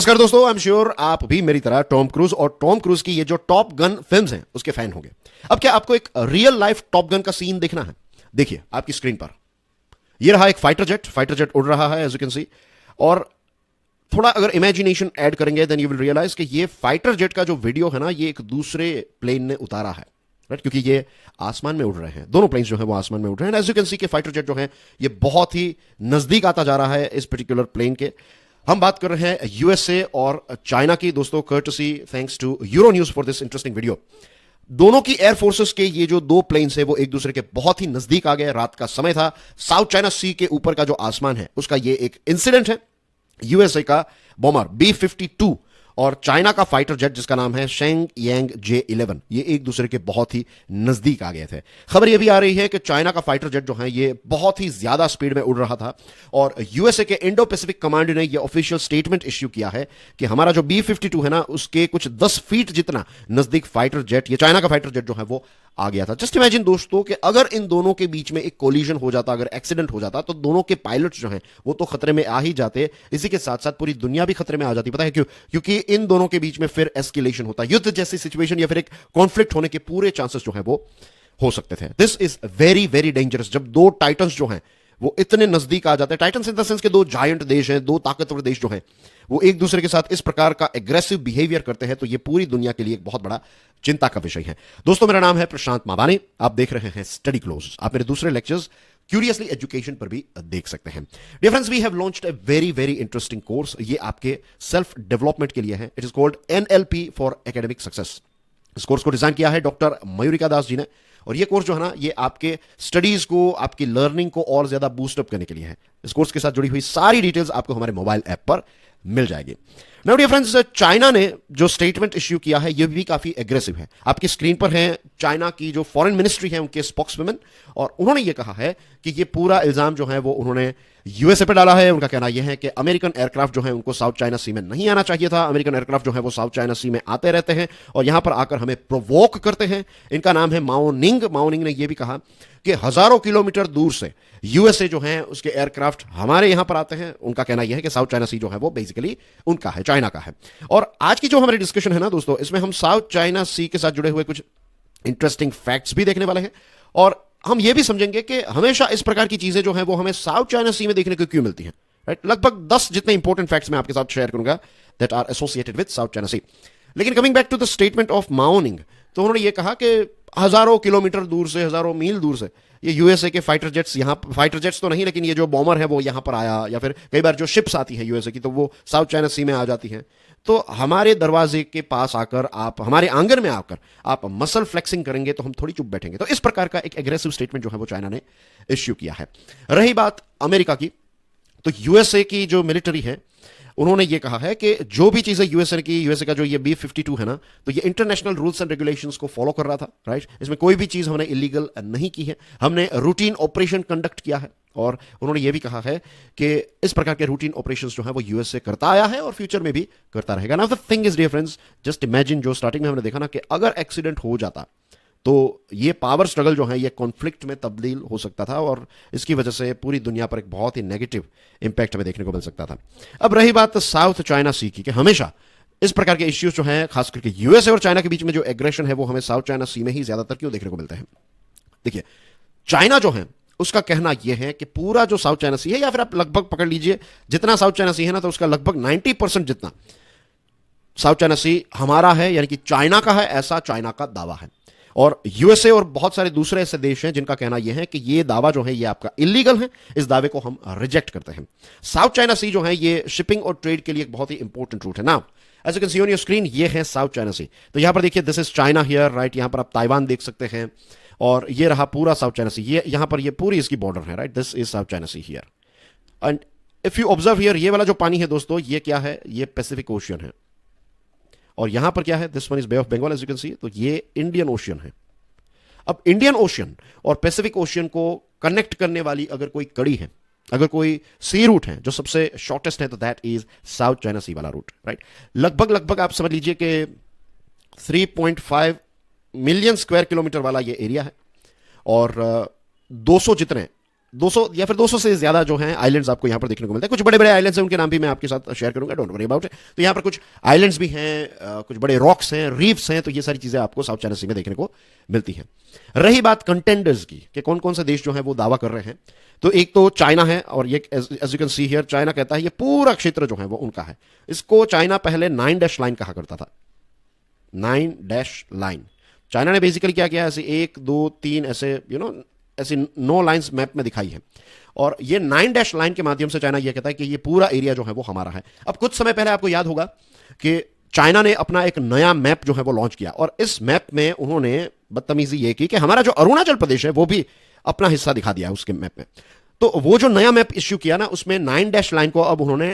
नमस्कार दोस्तों, I am sure आप भी मेरी तरह टॉम क्रूज और टॉम क्रूज की ये जो टॉप गन फिल्म्स हैं उसके फैन होंगे। अब क्या आपको एक रियल लाइफ टॉप गन का सीन देखना है? देखिए आपकी स्क्रीन पर ये रहा एक फाइटर जेट उड़ रहा है एज यू कैन सी। और थोड़ा अगर इमेजिनेशन ऐड करेंगे देन यू विल रियलाइज कि ये फाइटर जेट का जो वीडियो है ना, ये एक दूसरे प्लेन ने उतारा है, राइट? क्योंकि ये आसमान में उड़ रहे हैं, दोनों प्लेन्स जो है वो आसमान में उड़ रहे हैं। एज यू कैन सी कि फाइटर जेट जो है ये बहुत ही नजदीक आता जा रहा है इस पर्टिकुलर प्लेन के। हम बात कर रहे हैं यूएसए और चाइना की दोस्तों, courtesy thanks to Euronews for this interesting video. दोनों की एयर फोर्सेस के ये जो दो प्लेन्स है वो एक दूसरे के बहुत ही नजदीक आ गए। रात का समय था, साउथ चाइना सी के ऊपर का जो आसमान है उसका ये एक इंसिडेंट है। यूएसए का बॉमर B-52 और चाइना का फाइटर जेट जिसका नाम है शेंग यांग J-11, ये एक दूसरे के बहुत ही नजदीक आ गए थे। खबर ये भी आ रही है कि चाइना का फाइटर जेट जो है ये बहुत ही ज्यादा स्पीड में उड़ रहा था और यूएसए के इंडो पैसिफिक कमांड ने ये ऑफिशियल स्टेटमेंट इश्यू किया है कि हमारा जो B-52 है ना, उसके कुछ 10 फीट जितना नजदीक फाइटर जेट, ये चाइना का फाइटर जेट जो है वो आ गया था। जस्ट इमेजिन दोस्तों कि अगर इन दोनों के बीच में एक कोलिजन हो जाता, अगर एक्सीडेंट हो जाता, तो दोनों के पायलट्स जो हैं वो तो खतरे में आ ही जाते, इसी के साथ साथ पूरी दुनिया भी खतरे में आ जाती। पता है क्यों? क्योंकि इन दोनों के बीच में फिर एस्केलेशन होता, युद्ध जैसी सिचुएशन या फिर एक कॉन्फ्लिक्ट होने के पूरे चांसेस जो है वो हो सकते थे। This is very very dangerous. जब दो टाइटन्स जो हैं वो इतने नजदीक आ जाते हैं, टाइटन्स इन द सेंस के दो जायंट देश हैं, दो ताकतवर देश जो हैं वो एक दूसरे के साथ इस प्रकार का एग्रेसिव बिहेवियर करते हैं, तो ये पूरी दुनिया के लिए एक बहुत बड़ा चिंता का विषय है। दोस्तों, मेरा नाम है प्रशांत मावानी, आप देख रहे हैं स्टडी क्लोज। आप मेरे दूसरे लेक्चर्स क्यूरियसली एजुकेशन पर भी देख सकते हैं। Dear friends, we have launched a very very interesting course. ये आपके सेल्फ डेवलपमेंट के लिए है। It is called NLP for academic success. इस कोर्स को डिजाइन किया है डॉक्टर मयूरिका दास जी ने, और ये कोर्स जो है ना, ये आपके स्टडीज को, आपकी लर्निंग को और ज्यादा बूस्ट अप करने के लिए है। इस कोर्स के साथ जुड़ी हुई सारी डिटेल्स आपको हमारे मोबाइल ऐप पर मिल जाएगी। नाउ डियर फ्रेंड्स, चाइना ने जो स्टेटमेंट इश्यू किया है ये भी काफी एग्रेसिव है। आपकी स्क्रीन पर है चाइना की जो फॉरेन मिनिस्ट्री है, उनके स्पोक्सवुमन, और उन्होंने ये कहा है कि ये पूरा इल्जाम जो है वो उन्होंने यूएसए पे डाला है। उनका कहना यह है कि अमेरिकन एयरक्राफ्ट जो है उनको साउथ चाइना सी में नहीं आना चाहिए था। अमेरिकन एयरक्राफ्ट जो है वो साउथ चाइना सी में आते रहते हैं और यहां पर आकर हमें प्रोवोक करते हैं। इनका नाम है माओ निंग। माओ निंग ने यह भी कहा कि हजारों किलोमीटर दूर से यूएसए जो है उसके एयरक्राफ्ट हमारे यहां पर आते हैं। उनका कहना यह है कि साउथ चाइना सी जो है वो बेसिकली उनका है, चाइना का है। और आज की जो हमारी डिस्कशन है ना दोस्तों, इसमें हम साउथ चाइना सी के साथ जुड़े हुए कुछ इंटरेस्टिंग फैक्ट्स भी देखने वाले हैं, और हम यह भी समझेंगे कि हमेशा इस प्रकार की चीजें जो हैं वो हमें साउथ चाइना सी में देखने को क्यों मिलती हैं, राइट? लगभग 10 जितने इंपॉर्टेंट फैक्ट्स मैं आपके साथ शेयर करूंगा that are associated with South China Sea. लेकिन coming back to the statement of Mao Ning, तो उन्होंने ये कहा कि हजारों किलोमीटर दूर से, हजारों मील दूर से ये यूएसए के फाइटर जेट्स, यहां फाइटर जेट्स तो नहीं लेकिन ये जो बॉमर है वो यहां पर आया, या फिर कई बार जो शिप्स आती है यूएसए की तो वो साउथ चाइना सी में आ जाती हैं। तो हमारे दरवाजे के पास आकर, आप हमारे आंगन में आकर आप मसल फ्लेक्सिंग करेंगे तो हम थोड़ी चुप बैठेंगे। तो इस प्रकार का एक एग्रेसिव स्टेटमेंट जो है वो चाइना ने इश्यू किया है। रही बात अमेरिका की, तो यूएसए की जो मिलिट्री है उन्होंने ये कहा है कि जो भी चीजें यूएसए का जो ये B-52 है ना, तो ये इंटरनेशनल रूल्स एंड रेगुलेशंस को फॉलो कर रहा था, राइट? इसमें कोई भी चीज हमने इलीगल नहीं की है, हमने रूटीन ऑपरेशन कंडक्ट किया है। और उन्होंने ये भी कहा है कि इस प्रकार के रूटीन ऑपरेशंस जो है वो यूएसए करता आया है और फ्यूचर में भी करता रहेगा। Now the thing is dear friends, just imagine, जो स्टार्टिंग में हमने देखा ना कि अगर एक्सीडेंट हो जाता तो ये पावर स्ट्रगल जो है ये कॉन्फ्लिक्ट में तब्दील हो सकता था और इसकी वजह से पूरी दुनिया पर एक बहुत ही नेगेटिव इंपैक्ट हमें देखने को मिल सकता था। अब रही बात साउथ चाइना सी की, कि हमेशा इस प्रकार के इश्यूज जो हैं खास करके यूएसए और चाइना के बीच में जो एग्रेशन है वो हमें साउथ चाइना सी में ही ज्यादातर क्यों देखने को मिलता है? देखिए, चाइना जो है उसका कहना यह है कि पूरा जो साउथ चाइना सी है, या फिर आप लगभग पकड़ लीजिए जितना साउथ चाइना सी है ना, तो उसका लगभग 90% जितना साउथ चाइना सी हमारा है, यानी कि चाइना का है, ऐसा चाइना का दावा है। और यूएसए और बहुत सारे दूसरे ऐसे देश हैं जिनका कहना यह है कि ये दावा जो है ये आपका इलीगल है, इस दावे को हम रिजेक्ट करते हैं। साउथ चाइना सी जो है ये शिपिंग और ट्रेड के लिए एक बहुत ही इंपॉर्टेंट रूट है। Now as you can see on your screen, ये है साउथ चाइना सी। तो यहां पर देखिए, this is China here, right? यहां पर आप ताइवान देख सकते हैं और ये रहा पूरा साउथ चाइना सी। ये यहां पर ये पूरी इसकी बॉर्डर है, right? This is south China see here. And if you observe here, ये वाला जो पानी है दोस्तों, ये क्या है? ये पैसिफिक ओशियन है। और यहां पर क्या है? This one is Bay of Bengal, as you can see. तो ये इंडियन ओशियन है। अब इंडियन ओशियन और पैसिफिक ओशियन को कनेक्ट करने वाली अगर कोई कड़ी है, अगर कोई सी रूट है जो सबसे शॉर्टेस्ट है, तो दैट इज साउथ चाइना सी वाला रूट, राइट? लगभग लगभग आप समझ लीजिए कि 3.5 मिलियन स्क्वायर किलोमीटर वाला ये एरिया है और 200 जितने 200 या फिर 200 से ज्यादा जो हैं आइलैंड्स आपको यहां पर देखने को मिलते हैं। कुछ बड़े बड़े आइलैंड्स हैं, उनके नाम भी मैं आपके साथ शेयर करूंगा, डोंट वरी अबाउट इट। तो यहां पर कुछ आइलैंड्स भी हैं, कुछ बड़े रॉक्स हैं, रीफ्स हैं, तो ये सारी चीजें आपको साउथ चाइना सी में देखने को मिलती हैं। रही बात कंटेंडर्स की कि कौन कौन से देश जो है वो दावा कर रहे हैं, तो एक तो चाइना है, और ये as you can see here China कहता है ये पूरा क्षेत्र जो है वो उनका है। इसको चाइना पहले 9 डैश लाइन कहा करता था, 9 डैश लाइन। चाइना ने बेसिकली क्या किया, ऐसे 1 2 3 ऐसे ऐसी 9 लाइंस मैप में दिखाई है, और ये 9 डैश लाइन के माध्यम से चाइना ये कहता है कि ये पूरा एरिया जो है वो हमारा है। अब कुछ समय पहले आपको याद होगा कि चाइना ने अपना एक नया मैप जो है वो लॉन्च किया, और इस मैप में उन्होंने बदतमीजी ये की कि हमारा जो अरुणाचल प्रदेश है वो भी अपना हिस्सा दिखा दिया उसके मैप में। तो वो जो नया मैप इश्यू किया ना, उसमें 9 डैश लाइन को अब उन्होंने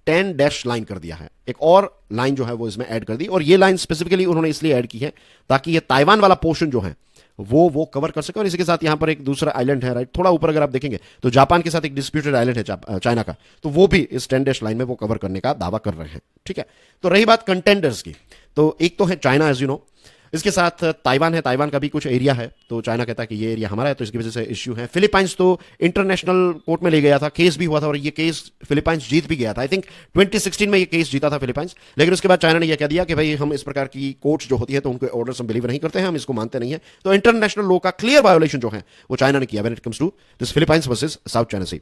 10 डैश लाइन कर दिया है, एक और लाइन जो है वो इसमें ऐड कर दी। और ये लाइन स्पेसिफिकली उन्होंने इसलिए ऐड की है ताकि ये ताइवान वाला पोर्शन जो है वो कवर कर सके। और इसी के साथ यहां पर एक दूसरा आइलैंड है, राइट, थोड़ा ऊपर अगर आप देखेंगे तो जापान के साथ एक डिस्प्यूटेड आइलैंड है चाइना का, तो वो भी इस 10 डैश लाइन में वो कवर करने का दावा कर रहे हैं। ठीक है, तो रही बात कंटेंडर्स की, तो एक तो है चाइना एज यू नो, इसके साथ ताइवान है, ताइवान का भी कुछ एरिया है, तो चाइना कहता है कि ये एरिया हमारा है, तो इसकी वजह से इश्यू है। फिलीपाइंस तो इंटरनेशनल कोर्ट में ले गया था, केस भी हुआ था, और ये केस फिलीपाइंस जीत भी गया था। आई थिंक 2016 में ये केस जीता था फिलीपाइंस, लेकिन उसके बाद चाइना ने यह कह दिया कि भाई हम इस प्रकार की कोर्ट्स जो होती है तो उनके ऑर्डर्स हम बिलीव नहीं करते हैं, हम इसको मानते नहीं है। तो इंटरनेशनल लॉ का क्लियर वायोलेशन जो है वो चाइना ने किया when it comes to this Philippines versus South China Sea.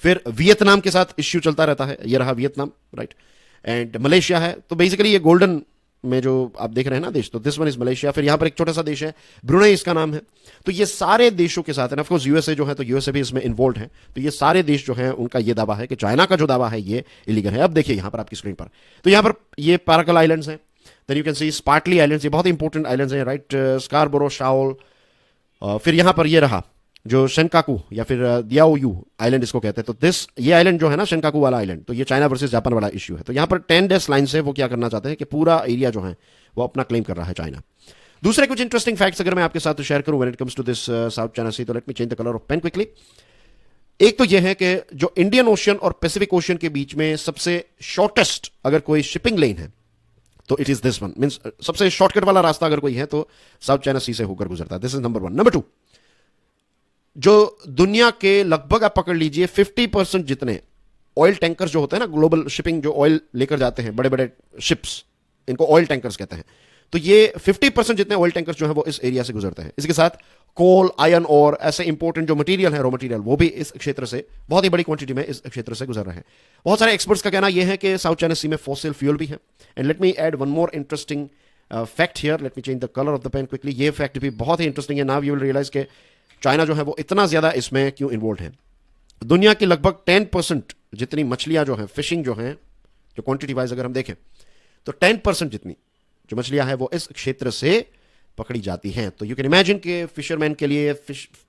फिर वियतनाम के साथ इश्यू चलता रहता है, ये रहा वियतनाम, राइट, एंड मलेशिया है। तो बेसिकली ये गोल्डन में जो आप देख रहे हैं ना देश, तो दिस वन इज मलेशिया। फिर यहां पर एक छोटा सा देश है ब्रुनेई, इसका नाम है। तो ये सारे देशों के साथ, ऑफ कोर्स यूएसए जो है, तो यूएसए भी इसमें इन्वॉल्व है। तो ये सारे देश जो है उनका ये दावा है कि चाइना का जो दावा है ये इलीगल है। अब देखिए यहां पर आपकी स्क्रीन पर, तो यहां पर ये पाराकल आइलैंड्स हैं, then you can see Spratly islands, ये बहुत इंपॉर्टेंट आइलैंड्स हैं, राइट, स्कारबोरो, शाओल। फिर यहां पर ये रहा जो शेनकाकू या फिर दियाओयू आइलैंड इसको कहते हैं। तो ये आइलैंड जो है ना, शेनकाकू वाला आइलैंड, तो ये चाइना वर्सेस जापान वाला इश्यू है। तो यहां पर 10 डैश लाइन से वो क्या करना चाहते हैं कि पूरा एरिया जो है वो अपना क्लेम कर रहा है चाइना। दूसरे कुछ इंटरेस्टिंग फैक्ट्स अगर मैं आपके साथ शेयर करूं when it comes to this South China Sea, तो let me change the colour of pen quickly. एक तो यह है कि जो इंडियन ओशियन और पैसिफिक ओशियन के बीच में सबसे शॉर्टेस्ट अगर कोई शिपिंग लेन है तो it is this one, means सबसे शॉर्टकट वाला रास्ता अगर कोई है तो साउथ चाइना सी से होकर गुजरता है। This is number 1। नंबर 2, जो दुनिया के लगभग आप पकड़ लीजिए 50% जितने ऑयल टैंकर्स जो होते हैं ना, ग्लोबल शिपिंग जो ऑयल लेकर जाते हैं, बड़े बड़े शिप्स, इनको ऑयल टैंकर्स कहते हैं, तो ये 50% जितने ऑयल टैंकर्स जो है वो इस एरिया से गुजरते हैं। इसके साथ कोल, आयरन और ऐसे इंपॉर्टेंट जो मटेरियल है, रॉ मटेरियल, वो भी इस क्षेत्र से बहुत ही बड़ी क्वांटिटी में इस क्षेत्र से गुजर रहे हैं। बहुत सारे एक्सपर्ट्स का कहना यह है कि साउथ चाइना सी में फॉसिल फ्यूल भी है। And let me add one more interesting fact here, let me change the colour of the pen quickly. ये फैक्ट भी बहुत ही इंटरेस्टिंग है। नाउ यू विल रियलाइज के चाइना जो है वो इतना ज्यादा इसमें क्यों इन्वॉल्व है। दुनिया की लगभग 10% जितनी मछलियां जो है, फिशिंग जो है, जो क्वांटिटी वाइज अगर हम देखें तो 10% जितनी जो मछलियां हैं वो इस क्षेत्र से पकड़ी जाती हैं। तो यू कैन इमेजिन कि फिशरमैन के लिए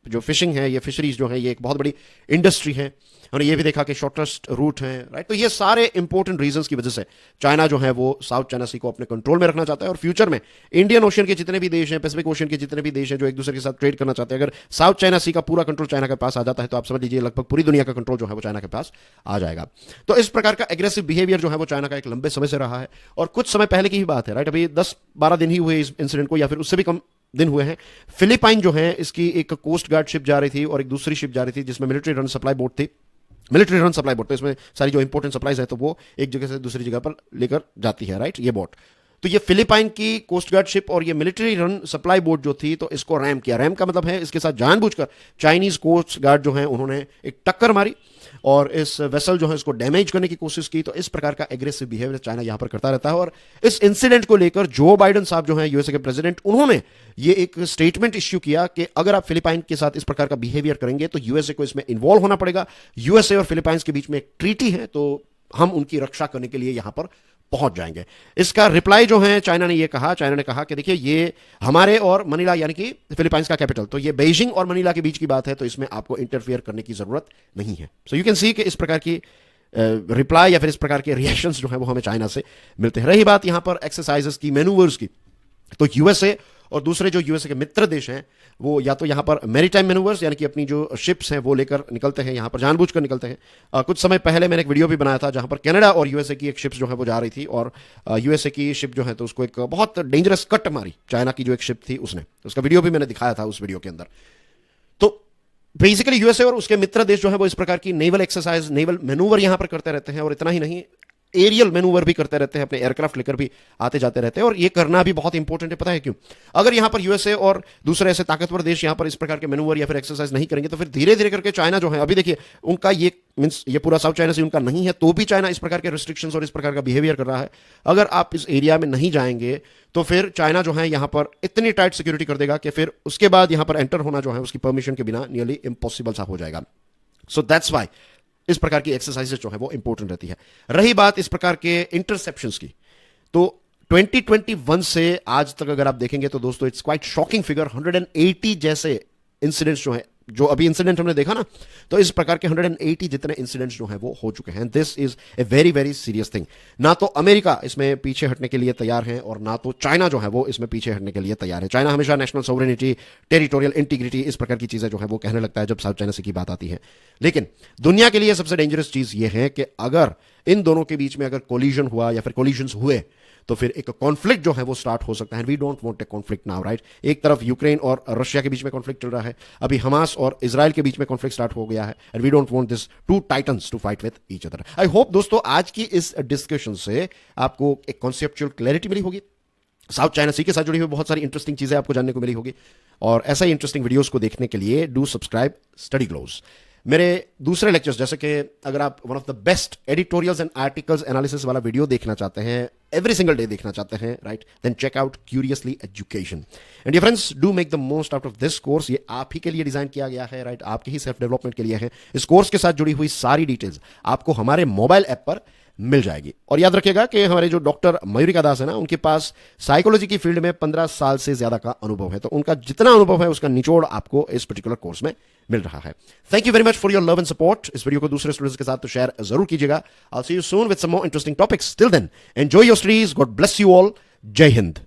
जो फिशिंग है, ये फिशरीज जो है, ये एक बहुत बड़ी इंडस्ट्री है। और ये भी देखा कि शॉर्टेस्ट रूट है, राइट। तो ये सारे इंपॉर्टेंट रीजंस की वजह से चाइना जो है वो साउथ चाइना सी को अपने कंट्रोल में रखना चाहता है। और फ्यूचर में इंडियन ओशियन के जितने भी देश हैं, पैसिफिक ओशियन के जितने भी देश हैं जो एक दूसरे के साथ ट्रेड करना चाहते हैं, अगर साउथ चाइना सी का पूरा कंट्रोल चाइना के पास आ जाता है तो आप समझ लीजिए लगभग पूरी दुनिया का कंट्रोल जो है वो चाइना के पास आ जाएगा। तो इस प्रकार का एग्रेसिव बिहेवियर जो है वो चाइना का एक लंबे समय से रहा है। और कुछ समय पहले की ही बात है, राइट, अभी 10-12 दिन ही हुए इस इंसिडेंट को, या फिर उससे भी कम दिन हुए हैं। फिलीपाइन जो है, इसकी एक कोस्ट गार्ड शिप जा रही थी और एक दूसरी शिप जा रही थी जिसमें मिलिट्री रन सप्लाई बोट थी। मिलिट्री रन सप्लाई बोट, तो इसमें सारी जो इंपॉर्टेंट सप्लाईज है तो वो एक जगह से दूसरी जगह पर लेकर जाती है, राइट, ये बोट। तो ये फिलीपाइन की कोस्ट गार्ड शिप और ये मिलिट्री रन सप्लाई बोट जो थी, तो इसको रैम किया। रैम का मतलब है इसके साथ जानबूझकर चाइनीज कोस्ट गार्ड जो है उन्होंने एक टक्कर मारी और इस वेसल जो है इसको डैमेज करने की कोशिश की। तो इस प्रकार का एग्रेसिव बिहेवियर चाइना यहां पर करता रहता है। और इस इंसिडेंट को लेकर जो बाइडेन साहब जो हैं यूएसए के प्रेसिडेंट, उन्होंने ये एक स्टेटमेंट इश्यू किया कि अगर आप फिलीपाइन के साथ इस प्रकार का बिहेवियर करेंगे तो यूएसए को इसमें इन्वॉल्व होना पड़ेगा। यूएसए और फिलीपाइंस के बीच में एक ट्रीटी है, तो हम उनकी रक्षा करने के लिए यहां पर पहुंच जाएंगे। इसका रिप्लाई जो है चाइना ने कहा कि देखिए ये हमारे और मनीला यानी कि फिलीपाइंस का कैपिटल, तो ये बेइजिंग और मनीला के बीच की बात है, तो इसमें आपको इंटरफियर करने की जरूरत नहीं है। सो यू कैन सी कि इस प्रकार की रिप्लाई या फिर इस प्रकार के रिएक्शंस जो है वो हमें चाइना से मिलते हैं। रही बात यहां पर एक्सरसाइजेस की, मैनूवर्स की, तो यूएसए और दूसरे जो यूएसए के मित्र देश हैं वो या तो यहां पर मैरीटाइम मैनूवर्स यानी कि अपनी जो शिप्स हैं वो लेकर निकलते हैं, यहां पर जानबूझकर निकलते हैं। कुछ समय पहले मैंने एक वीडियो भी बनाया था जहां पर कनाडा और यूएसए की एक शिप्स जो है वो जा रही थी और यूएसए की शिप जो है तो उसको एक बहुत डेंजरस कट मारी चाइना की जो एक शिप थी उसने। उसका वीडियो भी मैंने दिखाया था उस वीडियो के अंदर। तो बेसिकली यूएसए और उसके मित्र देश जो है वो इस प्रकार की नेवल एक्सरसाइज, नेवल मैनूवर यहां पर करते रहते हैं, और इतना ही नहीं, एरियल मैनूवर भी करते रहते हैं, अपने एयरक्राफ्ट लेकर भी आते जाते रहते हैं। और ये करना भी बहुत इंपॉर्टेंट है, पता है क्यों? अगर यहां पर यूएसए और दूसरे ऐसे ताकतवर देश यहां पर इस प्रकार के मैनूवर या फिर एक्सरसाइज नहीं करेंगे, तो फिर धीरे धीरे करके चाइना जो है, अभी देखिए उनका ये मींस ये पूरा साउथ चाइना से उनका नहीं है, तो भी चाइना इस प्रकार के रिस्ट्रिक्शंस और इस प्रकार का बिहेवियर कर रहा है। अगर आप इस एरिया में नहीं जाएंगे तो फिर चाइना जो है यहां पर इतनी टाइट सिक्योरिटी कर देगा कि फिर उसके बाद यहां पर एंटर होना जो है उसकी परमिशन के बिना नियरली इम्पॉसिबल सा हो जाएगा। सो दैट्स वाई इस प्रकार की एक्सरसाइजेस जो है वो इंपॉर्टेंट रहती है। रही बात इस प्रकार के इंटरसेप्शंस की, तो 2021 से आज तक अगर आप देखेंगे तो दोस्तों इट्स क्वाइट शॉकिंग फिगर, 180 जैसे इंसिडेंट्स जो है, जो अभी इंसिडेंट हमने देखा ना, तो इस प्रकार के 180 जितने इंसिडेंट्स जो हैं वो हो चुके हैं। This is a very very serious thing. ना तो अमेरिका इसमें पीछे हटने के लिए तैयार है और ना तो चाइना जो है वो इसमें पीछे हटने के लिए तैयार है। चाइना हमेशा नेशनल सोवरेनिटी, टेरिटोरियल इंटीग्रिटी, इस प्रकार की चीजें जो है वो कहने लगता है जब साउथ चाइना सी की बात आती है। लेकिन दुनिया के लिए सबसे डेंजरस चीज ये है कि अगर इन दोनों के बीच में अगर कोलिजन हुआ या फिर कोलिजन्स हुए तो फिर एक कॉन्फ्लिक्ट जो है वो स्टार्ट हो सकता है। We don't want a conflict now, right? एक तरफ यूक्रेन और रशिया के बीच में कॉन्फ्लिक्ट चल रहा है, अभी हमास और इजराइल के बीच में कॉन्फ्लिक्ट स्टार्ट हो गया है, and we don't want this two titans to fight with each other. I hope दोस्तों आज की इस डिस्कशन से आपको एक कॉन्सेप्चुअल क्लैरिटी मिली होगी, साउथ चाइना सी के साथ जुड़ी हुई बहुत सारी इंटरेस्टिंग चीजें आपको जानने को मिली होगी। और ऐसा ही इंटरेस्टिंग वीडियोस को देखने के लिए डू सब्सक्राइब स्टडी ग्लोव्स। मेरे दूसरे लेक्चर्स, जैसे कि अगर आप one of the best editorials and articles analysis वाला वीडियो देखना चाहते हैं, एवरी सिंगल डे देखना चाहते हैं, right, then check out Curiously Education. And dear friends, do make the most out of this course. ये आप ही के लिए डिजाइन किया गया है, राइट, आपके ही सेल्फ डेवलपमेंट के लिए है। इस कोर्स के साथ जुड़ी हुई सारी डिटेल्स आपको हमारे मोबाइल ऐप पर मिल जाएगी। और याद रखिएगा कि हमारे जो डॉक्टर मयूरिका दास है ना, उनके पास साइकोलॉजी की फील्ड में 15 साल से ज्यादा का अनुभव है, तो उनका जितना अनुभव है उसका निचोड़ आपको इस पर्टिकुलर कोर्स में मिल रहा है। Thank you very much for your love and support. इस वीडियो को दूसरे स्टूडेंट्स के साथ तो शेयर जरूर कीजिएगा। I will see you soon with some more interesting topics. Till then enjoy your studies. God bless you all. जय हिंद।